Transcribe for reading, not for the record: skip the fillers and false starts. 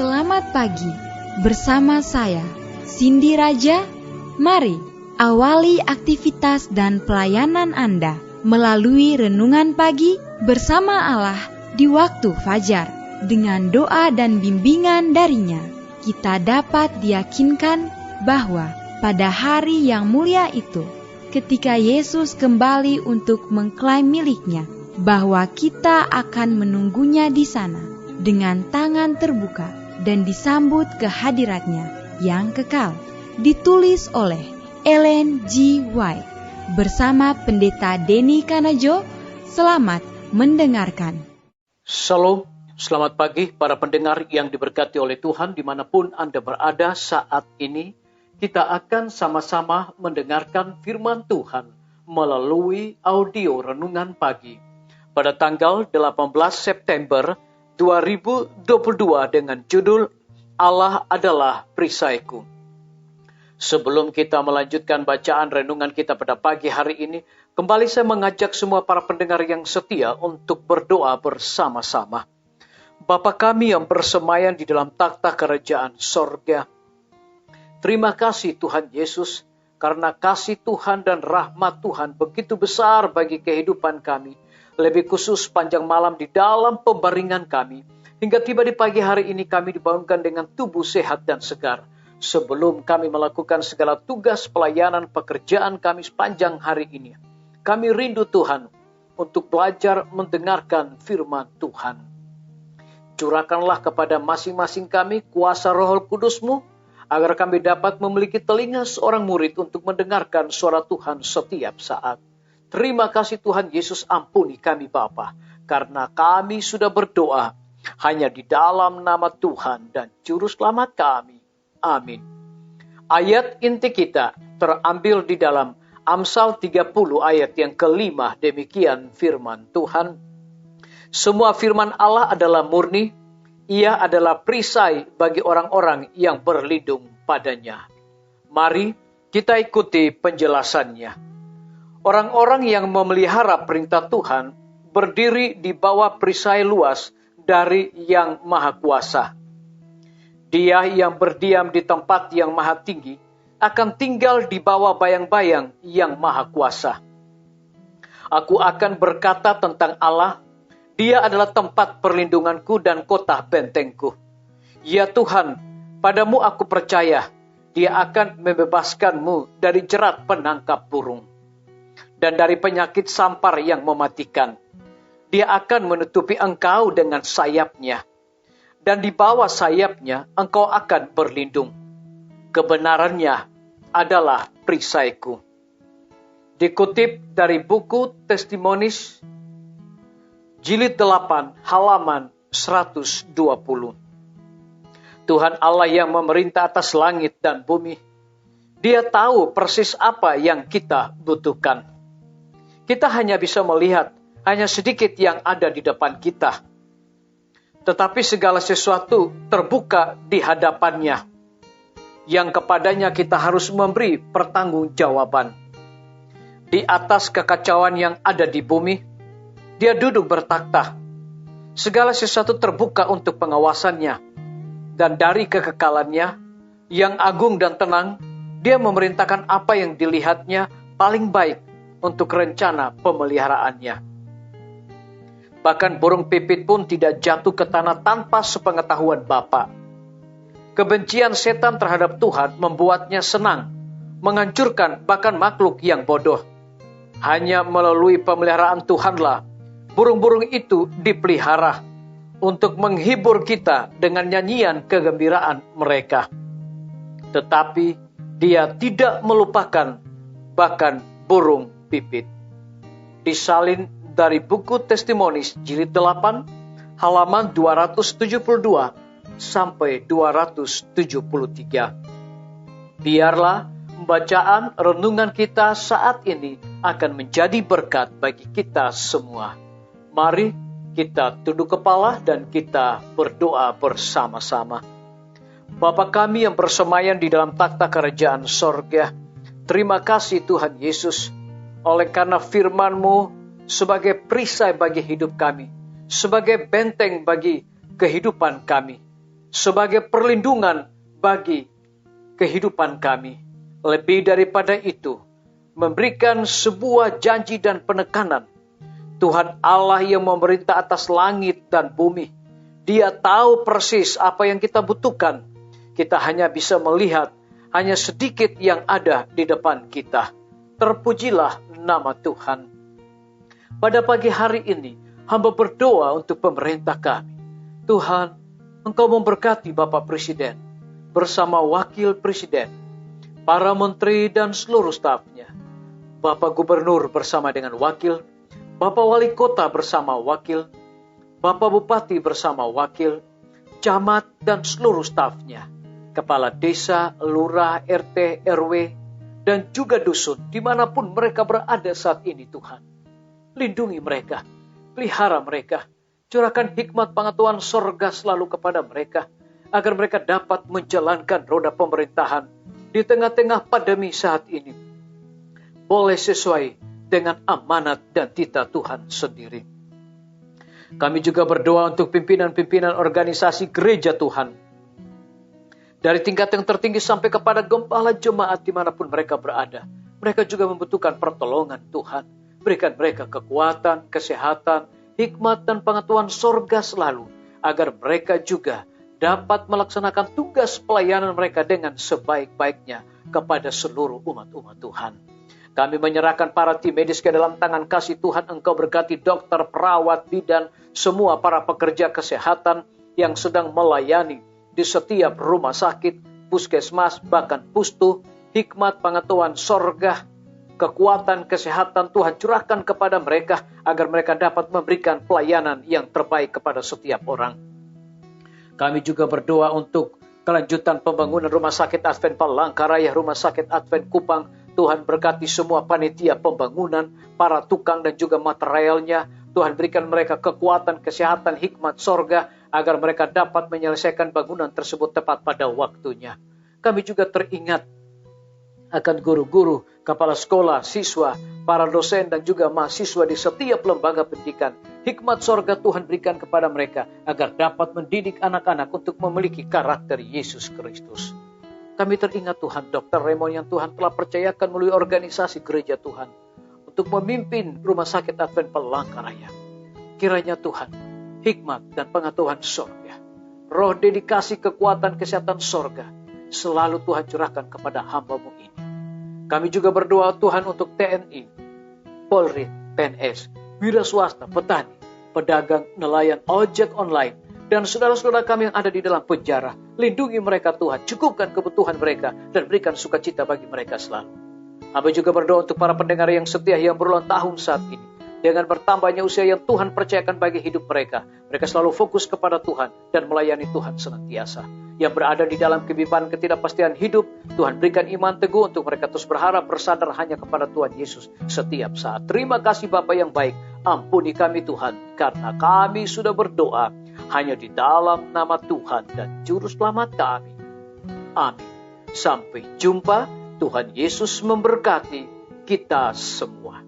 Selamat pagi, bersama saya, Cindy Raja. Mari awali aktivitas dan pelayanan Anda melalui renungan pagi bersama Allah di waktu fajar. Dengan doa dan bimbingan darinya, kita dapat diyakinkan bahwa pada hari yang mulia itu, ketika Yesus kembali untuk mengklaim miliknya, bahwa kita akan menunggunya di sana dengan tangan terbuka dan disambut ke hadiratnya yang kekal. Ditulis oleh Ellen G. White bersama Pendeta Denny Kanajo. Selamat mendengarkan. Shalom, selamat pagi para pendengar yang diberkati oleh Tuhan dimanapun Anda berada saat ini. Kita akan sama-sama mendengarkan firman Tuhan melalui audio renungan pagi pada tanggal 18 September 2022 dengan judul Allah adalah perisaiku. Sebelum kita melanjutkan bacaan renungan kita pada pagi hari ini, kembali saya mengajak semua para pendengar yang setia untuk berdoa bersama-sama. Bapa kami yang bersemayam di dalam takhta kerajaan sorga, terima kasih Tuhan Yesus, karena kasih Tuhan dan rahmat Tuhan begitu besar bagi kehidupan kami. Lebih khusus panjang malam di dalam pembaringan kami. Hingga tiba di pagi hari ini kami dibangunkan dengan tubuh sehat dan segar. Sebelum kami melakukan segala tugas pelayanan pekerjaan kami sepanjang hari ini, kami rindu Tuhan untuk belajar mendengarkan firman Tuhan. Curahkanlah kepada masing-masing kami kuasa Roh Kudus-Mu, agar kami dapat memiliki telinga seorang murid untuk mendengarkan suara Tuhan setiap saat. Terima kasih Tuhan Yesus, ampuni kami Bapa, karena kami sudah berdoa hanya di dalam nama Tuhan dan Juru Selamat kami. Amin. Ayat inti kita terambil di dalam Amsal 30 ayat yang kelima. Demikian firman Tuhan. Semua firman Allah adalah murni. Ia adalah perisai bagi orang-orang yang berlindung padanya. Mari kita ikuti penjelasannya. Orang-orang yang memelihara perintah Tuhan berdiri di bawah perisai luas dari Yang Maha Kuasa. Dia yang berdiam di tempat yang maha tinggi akan tinggal di bawah bayang-bayang Yang Maha Kuasa. Aku akan berkata tentang Allah, Dia adalah tempat perlindunganku dan kota bentengku. Ya Tuhan, padamu aku percaya, Dia akan membebaskanmu dari jerat penangkap burung dan dari penyakit sampar yang mematikan. Dia akan menutupi engkau dengan sayapnya, dan di bawah sayapnya engkau akan berlindung. Kebenarannya adalah perisaiku. Dikutip dari buku Testimonies, jilid 8, halaman 120. Tuhan Allah yang memerintah atas langit dan bumi, Dia tahu persis apa yang kita butuhkan. Kita hanya bisa melihat hanya sedikit yang ada di depan kita. Tetapi segala sesuatu terbuka di hadapannya, yang kepadanya kita harus memberi pertanggungjawaban. Di atas kekacauan yang ada di bumi, Dia duduk bertakhta. Segala sesuatu terbuka untuk pengawasannya. Dan dari kekekalannya yang agung dan tenang, Dia memerintahkan apa yang dilihatnya paling baik untuk rencana pemeliharaannya. Bahkan burung pipit pun tidak jatuh ke tanah tanpa sepengetahuan Bapa. Kebencian setan terhadap Tuhan membuatnya senang menghancurkan bahkan makhluk yang bodoh. Hanya melalui pemeliharaan Tuhanlah burung-burung itu dipelihara untuk menghibur kita dengan nyanyian kegembiraan mereka. Tetapi Dia tidak melupakan bahkan burung pipit. Disalin dari buku Testimonies jilid 8 halaman 272 sampai 273. Biarlah bacaan renungan kita saat ini akan menjadi berkat bagi kita semua. Mari kita tunduk kepala dan kita berdoa bersama-sama. Bapa kami yang bersemayam di dalam takhta kerajaan sorga, terima kasih Tuhan Yesus, oleh karena firman-Mu sebagai perisai bagi hidup kami, sebagai benteng bagi kehidupan kami. sebagai perlindungan bagi kehidupan kami. Lebih daripada itu, memberikan sebuah janji dan penekanan. Tuhan Allah yang memerintah atas langit dan bumi. Dia tahu persis apa yang kita butuhkan. Kita hanya bisa melihat hanya sedikit yang ada di depan kita. Terpujilah nama Tuhan. Pada pagi hari ini, hamba berdoa untuk pemerintah kami. Tuhan, Engkau memberkati Bapak Presiden bersama Wakil Presiden, para menteri dan seluruh stafnya, Bapak Gubernur bersama dengan Wakil, Bapak Wali Kota bersama Wakil, Bapak Bupati bersama Wakil, camat dan seluruh stafnya, Kepala Desa, Lurah, RT, RW, dan juga dusun dimanapun mereka berada saat ini Tuhan. Lindungi mereka, pelihara mereka, curahkan hikmat pengetahuan sorga selalu kepada mereka, agar mereka dapat menjalankan roda pemerintahan di tengah-tengah pandemi saat ini. Boleh sesuai dengan amanat dan titah Tuhan sendiri. Kami juga berdoa untuk pimpinan-pimpinan organisasi gereja Tuhan. Dari tingkat yang tertinggi sampai kepada gembala jemaat dimanapun mereka berada. Mereka juga membutuhkan pertolongan Tuhan. Berikan mereka kekuatan, kesehatan, hikmat dan pengetahuan sorga selalu. Agar mereka juga dapat melaksanakan tugas pelayanan mereka dengan sebaik-baiknya kepada seluruh umat-umat Tuhan. Kami menyerahkan para tim medis ke dalam tangan kasih Tuhan. Engkau berkati dokter, perawat, bidan, semua para pekerja kesehatan yang sedang melayani di setiap rumah sakit, puskesmas, bahkan pustu. Hikmat pengetahuan sorga, kekuatan kesehatan Tuhan curahkan kepada mereka agar mereka dapat memberikan pelayanan yang terbaik kepada setiap orang. Kami juga berdoa untuk kelanjutan pembangunan Rumah Sakit Advent Palangkaraya, Rumah Sakit Advent Kupang. Tuhan berkati semua panitia pembangunan, para tukang dan juga materialnya. Tuhan berikan mereka kekuatan, kesehatan, hikmat sorga, agar mereka dapat menyelesaikan bangunan tersebut tepat pada waktunya. Kami juga teringat akan guru-guru, kepala sekolah, siswa, para dosen dan juga mahasiswa di setiap lembaga pendidikan. Hikmat sorga Tuhan berikan kepada mereka, agar dapat mendidik anak-anak untuk memiliki karakter Yesus Kristus. Kami teringat Tuhan, Dr. Raymond yang Tuhan telah percayakan melalui organisasi gereja Tuhan untuk memimpin Rumah Sakit Advent Palangkaraya. Kiranya Tuhan, hikmat dan pengetahuan sorga, roh dedikasi kekuatan kesehatan sorga, selalu Tuhan curahkan kepada hamba-Mu ini. Kami juga berdoa Tuhan untuk TNI, Polri, PNS, wira swasta, petani, pedagang, nelayan, ojek online, dan saudara-saudara kami yang ada di dalam penjara. Lindungi mereka Tuhan, cukupkan kebutuhan mereka, dan berikan sukacita bagi mereka selalu. Hamba juga berdoa untuk para pendengar yang setia yang berulang tahun saat ini. Dengan bertambahnya usia yang Tuhan percayakan bagi hidup mereka, mereka selalu fokus kepada Tuhan dan melayani Tuhan senantiasa. Yang berada di dalam kebimbangan ketidakpastian hidup, Tuhan berikan iman teguh untuk mereka terus berharap bersandar hanya kepada Tuhan Yesus setiap saat. Terima kasih Bapa yang baik, ampuni kami Tuhan, karena kami sudah berdoa hanya di dalam nama Tuhan dan Juru Selamat kami. Amin. Sampai jumpa. Tuhan Yesus memberkati kita semua.